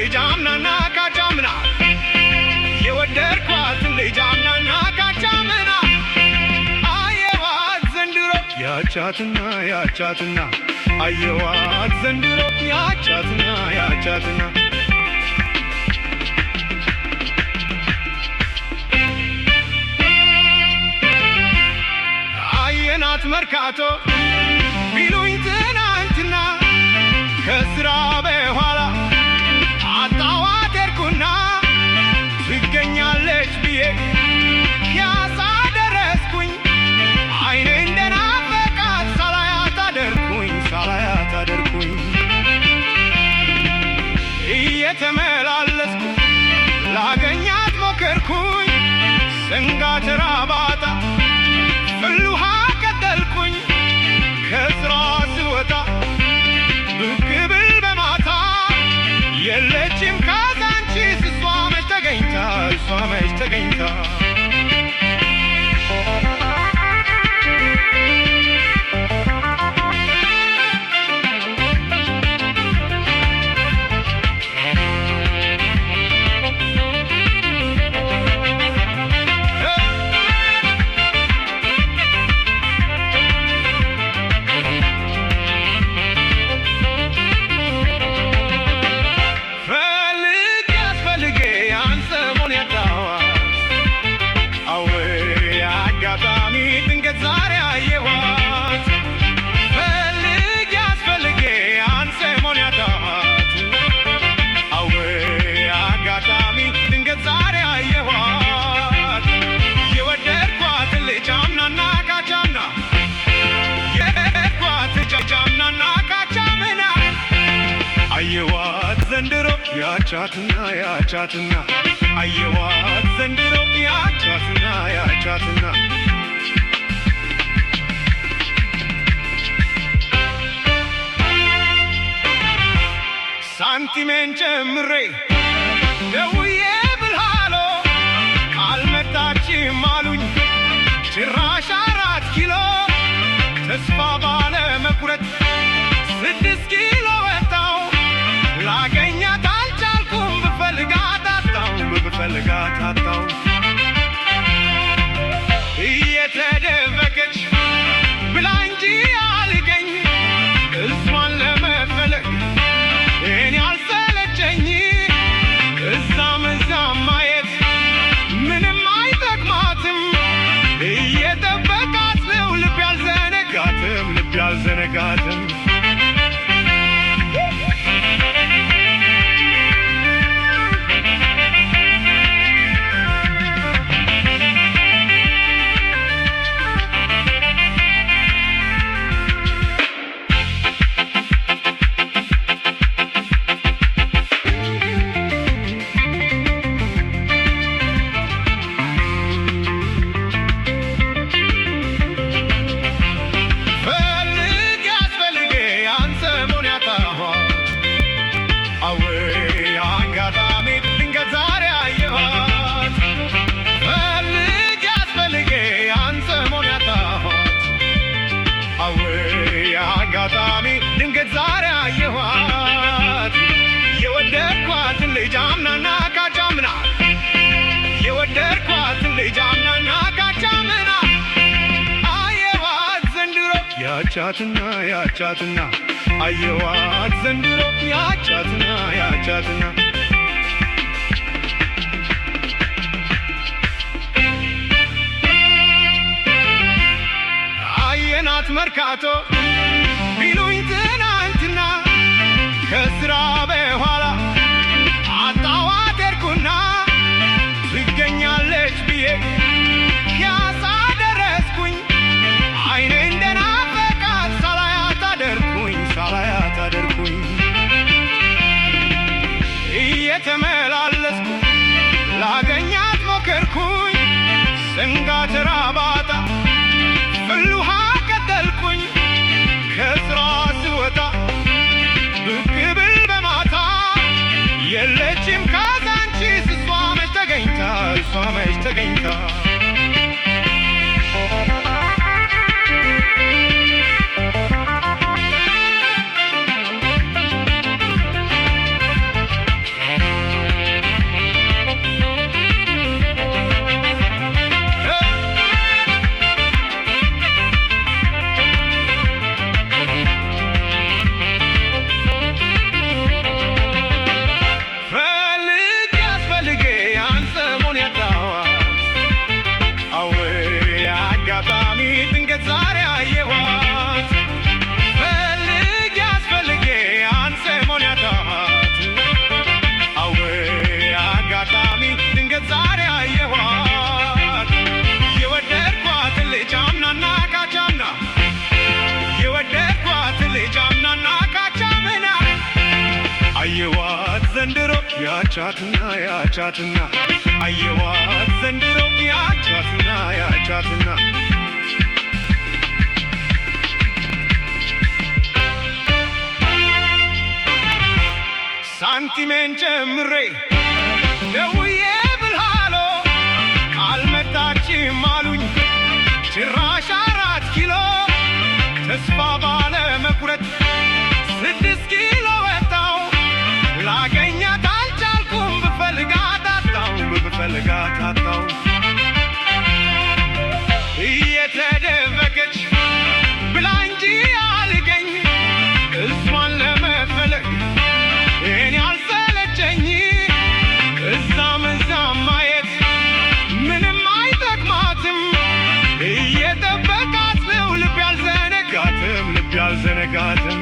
ልጅ አምናና ካቻምና የወደድኳት ልጅ አምናና ካቻምና አየዋት ዘንድሮ ያቻትና ያቻትና አየዋት ዘንድሮ ያቻትና ያቻትና አየናት መርካቶ ቢሉኝ ትናንትና ከስራ በኋላ አጣዋት ሄድኩና ትገኛለች ብዬ ፒያሳ ደረስኩኝ አይኔ እንደናፈቃት ሳላያት አደርኩኝ እየተመላለስኩ ላገኛት ሞከርኩኝ ሰንጋተራ ባጣ ፍልውሃ ቀጠልኩኝ ከስራ ስወጣ ብቅ ብል በማታ የለችም ካዛንቺስ እሷ መች ተገኝታ አየዋት ዘንድሮ ያቻትና አየዋት ዘንድሮ ያቻትና ሳንቲሜን ጨምሬ ደውዬ ብልሃሎ አልመጣችም አሉኝ ጭራሽ 4 ኪሎ ተስፋ ባለ መቁረጥ 6 ኪሎ ወጣው ላገኛት አልቻልኩም ብፈልጋት አጣው እየተደበቀች ብላ እንጂ አልገኝ እሷን ለመፈለግ እኔ አልሰለቸኝ እዛም ማየት ምንም አይጠቅማትም እየጠበቃት ነው ልብ ያልዘነጋትም አጋጣሚ ድንገት ዛሬ አየኋት የወደድኳትን ልጅ አምናና ካቻምና የወደድኳትን ልጅ አምናና ካቻምና አየኋት ዘንድሮ ያቻትና አየኋት ዘንድሮ ያቻትና አየናት መርካቶ ቢሉኝ ትናንትና ከስራ በኋላ አጣዋት ሄድኩና ትገኛለች ብዬ ፒያሳ ደረስኩኝ አይኔ እንደናፈቃት ሳላያት አደርኩኝ እየተመላለስኩ ላገኛት ሞከርኩኝ ሰንጋተራ ባጣ ፍልውሃ ቀጠልኩኝ ከስራ ስወጣ ብቅ ብል በማታ የለችም ካዛንቺስ እሷ መች ተገኝታ አየዋት ዘንድሮ ያቻትና ያቻትና አየዋት ዘንድሮ ያቻትና ያቻትና ሳንቲሜን ጨምሬ ደውዬ ብልሃሎ አልመጣችም አሉኝ ጭራሽ 4 ኪሎ ተስፋ ባለ መቁረጥ 6 ኪሎ ወጣው ላገኛት አልቻልኩም ብፈልጋት አጣው እየተደበቀች ብላ እንጂ አልገኝ እሷን ለመፈለግ እኔ አልሰለቸኝ እዛም ማየት ምንም አይጠቅማትም እየጠበቃት ነው ልብ ያልዘነጋትም